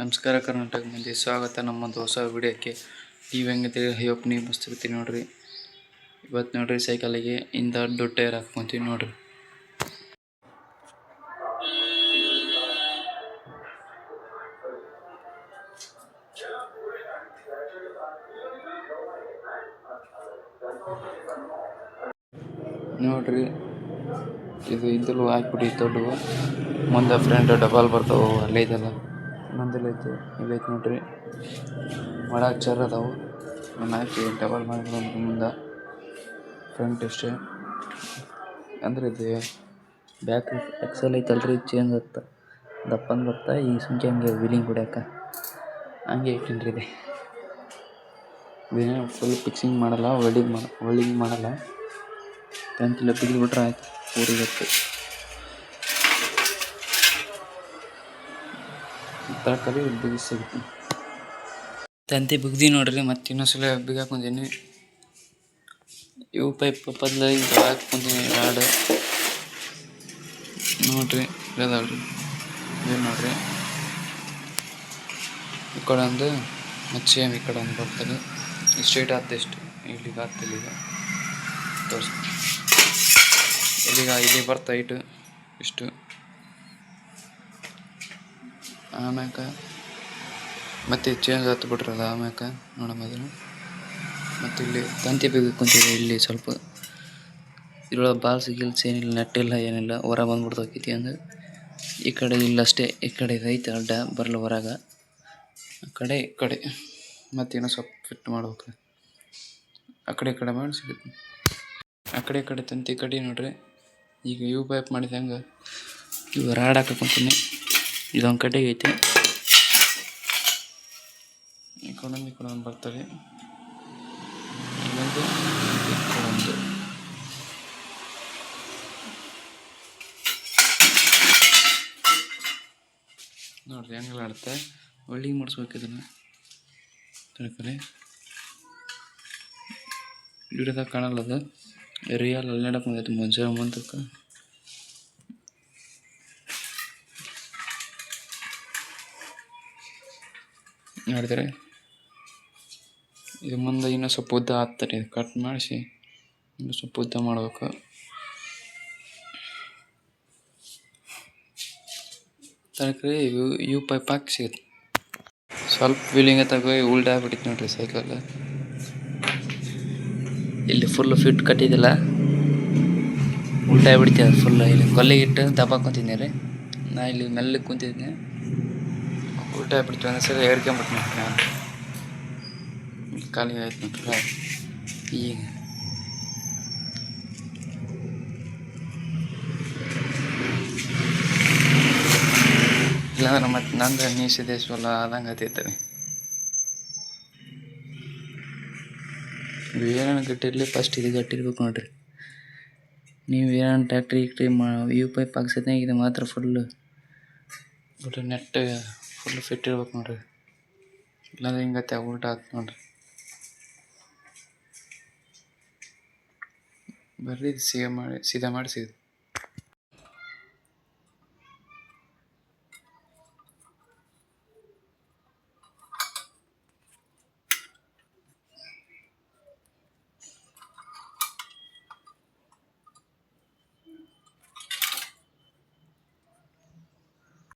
ನಮಸ್ಕಾರ ಕರ್ನಾಟಕ ಮಂದಿ, ಸ್ವಾಗತ ನಮ್ಮೊಂದು ಹೊಸ ವಿಡಿಯೋಕ್ಕೆ. ನೀವು ಹೆಂಗೈತೆ ಹೋಪ್ ನೀವು ಮಸ್ತ್ ಇರ್ತೀವಿ ನೋಡ್ರಿ. ಇವತ್ತು ನೋಡ್ರಿ ಸೈಕಲಿಗೆ ಇಂಥ ದೊಡ್ಡ ಟೈರ್ ಹಾಕ್ಕೊಂತೀವಿ ನೋಡ್ರಿ. ನೋಡ್ರಿ ಇದು ಇಂತಲೂ ಹಾಕ್ಬಿಟ್ಟು ದೊಡ್ಡವು ಮುಂದೆ ಫ್ರಂಟ್ ಡಬಲ್ ಬರ್ತಾವೆ. ಅಲ್ಲೇ ಇದೆಲ್ಲ ಇನ್ನೊಂದೆಲ್ಲೈತೆ, ಇಲ್ಲೈತೆ ನೋಡ್ರಿ. ಮಾಡಕ್ಕೆ ಚರ್ ಅದಾವು. ನಾನು ಹಾಕಿ ಡಬಲ್ ಮಾಡಿ ಮುಂದೆ ಫ್ರಂಟ್ ಅಷ್ಟೇ. ಅಂದ್ರೆ ಇದು ಬ್ಯಾಕ್ ಎಕ್ಸೆಲ್ ಐತಲ್ರಿ, ಚೇಂಜ್ ಆಗ್ತಾ ದಪ್ಪಂದು ಬರ್ತಾ ಈ ಸುಂಕಿ ಹಂಗೆ ವೀಲಿಂಗ್ ಹೊಡ್ಯಾಕ ಹಂಗೆ ಇಟ್ಟಿನ್ರಿ. ಇದೇನು ಫುಲ್ ಫಿಕ್ಸಿಂಗ್ ಮಾಡಲ್ಲ, ವೆಲ್ಡಿಂಗ್ ಮಾಡಲ್ಲ. ತಂತಿಲ್ಲ ಬಿಗಿದ್ಬಿಟ್ರೆ ಆಯ್ತು, ಊರಿಗತ್ತೆ ತರಕಾರಿ ಬಿಗಿಸಿಗುತ್ತೆ. ತಂತಿ ಬಿಗ್ದಿ ನೋಡ್ರಿ. ಮತ್ತೆ ಇನ್ನೊಂದ್ಸಲ ಬಿಗಾಕೊಂತೀನಿ. ಇವು ಪೈಪ್ ಬದಲು ಈಗ ಹಾಕ್ಕೊಂತೀನಿ ರಾಡ್ ನೋಡ್ರಿ. ಇದಾವ್ರಿ, ಏನು ನೋಡ್ರಿ. ಈ ಕಡೆ ಒಂದು ಮತ್ತು ಸೇಮ್ ಈ ಕಡೆ ಒಂದು ಬರ್ತದೆ. ಸ್ಟ್ರೈಟ್ ಆಗ್ತದೆ ಇಷ್ಟು, ಇಲ್ಲಿಗೆ ಆಗ್ತಿಲ್ಲ. ಈಗ ತೋರಿಸ್ ಇಲ್ಲಿ ಬರ್ತಾ ಇಟ್ಟು ಇಷ್ಟು. ಆಮ್ಯಾಕ ಮತ್ತೆ ಚೇಂಜ್ ಆಯ್ತು ಬಿಟ್ರಲ್ಲ. ಆಮ್ಯಾಕ ನೋಡೋದು ಮತ್ತು ಇಲ್ಲಿ ತಂತಿ ಬೇಕು ಕುಂತಿದೆ. ಇಲ್ಲಿ ಸ್ವಲ್ಪ ಇದ್ರೊಳಗೆ ಬಾಲ್ಸ್ ಗಿಲ್ಸ್ ಏನಿಲ್ಲ, ನೆಟ್ಟಿಲ್ಲ, ಏನಿಲ್ಲ. ಹೊರ ಬಂದ್ಬಿಡ್ತೈತಿ ಅಂದ್ರೆ ಈ ಕಡೆ ಇಲ್ಲಷ್ಟೇ. ಈ ಕಡೆ ಐತೆ ಅಡ್ಡ ಬರಲ್ಲ ಹೊರಗೆ. ಆ ಕಡೆ ಈ ಕಡೆ ಮತ್ತೇನೋ ಸ್ವಲ್ಪ ಫಿಟ್ ಮಾಡ್ಬೇಕು. ಆ ಕಡೆ ಈ ಕಡೆ ಮಾಡಿ ಸಿಗುತ್ತೆ. ಆ ಕಡೆ ಈ ಕಡೆ ತಂತಿ ಕಡೆ ನೋಡ್ರಿ. ಈಗ ಯು ಪೈಪ್ ಮಾಡಿದ ಹಂಗೆ ಇವು ರಾಡ್ ಹಾಕೊಂತೀನಿ. ಇದೊಂದು ಕಡೆಗೆ ಐತೆ, ಈ ಕಡೆ ಒಂದು ಬರ್ತದೆ. ಇನ್ನೊಂದು ಒಂದು ನೋಡ್ರಿ ಹೆಂಗೆಲ್ಲ ಆಡುತ್ತೆ. ವೆಲ್ಡಿಂಗ್ ಮಾಡಿಸ್ಬೇಕು ಇದನ್ನು. ತರಕಾರಿ ವಿಡಿಯೋದಾಗ ಕಾಣಲ್ಲ, ಅದು ರಿಯಲ್ ಅಲ್ಲಿ ನಡಕ್ಕೆ ಬಂದೈತೆ ಮುಂದಕ್ಕೆ. ನೋಡಿದ್ರೆ ಇದು ಮುಂದೆ ಇನ್ನೂ ಸ್ವಲ್ಪ ಉದ್ದ ಆಗ್ತಾರೆ. ಇದು ಕಟ್ ಮಾಡಿಸಿ ಇನ್ನೂ ಸ್ವಲ್ಪ ಉದ್ದ ಮಾಡ್ಬೇಕು. ತರಕಾರಿ ಯು ಪೈಪ್ ಹಾಕಿ ಸಿಗುತ್ತೆ. ಸ್ವಲ್ಪ ವೀಲಿಂಗ್ ತಗೋ ಉಲ್ಟಾ ಆಗ್ಬಿಟ್ಟಿತ್ತು ನೋಡ್ರಿ ಸೈಕಲ್. ಇಲ್ಲಿ ಫುಲ್ ಫಿಟ್ ಕಟ್ಟಿದ್ದಿಲ್ಲ, ಉಲ್ಟಾ ಆಗ್ಬಿಡ್ತೀವಿ. ಅದು ಫುಲ್ ಇಲ್ಲಿ ಕೊಲ್ಲಿಗೆ ಇಟ್ಟು ದಬ್ಬಾಕೊಂತಿದ್ದೆ ರೀ. ನಾ ಇಲ್ಲಿ ಮೆಲ್ಲಗೆ ಕುಂತಿದ್ದೆ, ಉಲ್ಟಾ ಆಗ್ಬಿಡ್ತೀವಿ. ಒಂದೊಂದು ಸರಿ ಏರ್ಕೊಂಬಿಟ್ನಿ ನಾನು. ಖಾಲಿ ಆಯ್ತು ನೋಡ್ರಿ. ಈಗ ಇಲ್ಲಾಂದ್ರೆ ಮತ್ತೆ ನಂದು ನೀಸಿದೇಶವಲ್ಲ ಆದಂಗೆ ಹತ್ತೈತವೆ. ಏನೇನು ಗಟ್ಟಿರಲಿ ಫಸ್ಟ್ ಇದು ಗಟ್ಟಿರ್ಬೇಕು ನೋಡ್ರಿ. ನೀವು ಏನೇನು ಟ್ಯಾಕ್ಟ್ರಿ ಯು ಪೈಪ್ ಹಾಕ್ಸತ್ತೆ ಇದು ಮಾತ್ರ ಫುಲ್ಲು ನೆಟ್ ಫುಲ್ ಫಿಟ್ ಇರ್ಬೇಕು ನೋಡ್ರಿ. ಇಲ್ಲಾಂದ್ರೆ ಹಿಂಗತ್ತೆ ಉಲ್ಟಾ ಆಗ್ತದೆ ನೋಡ್ರಿ. ಬರ್ರಿ ಸೀದಾ ಮಾಡಿ ಸಿಗುತ್ತೆ.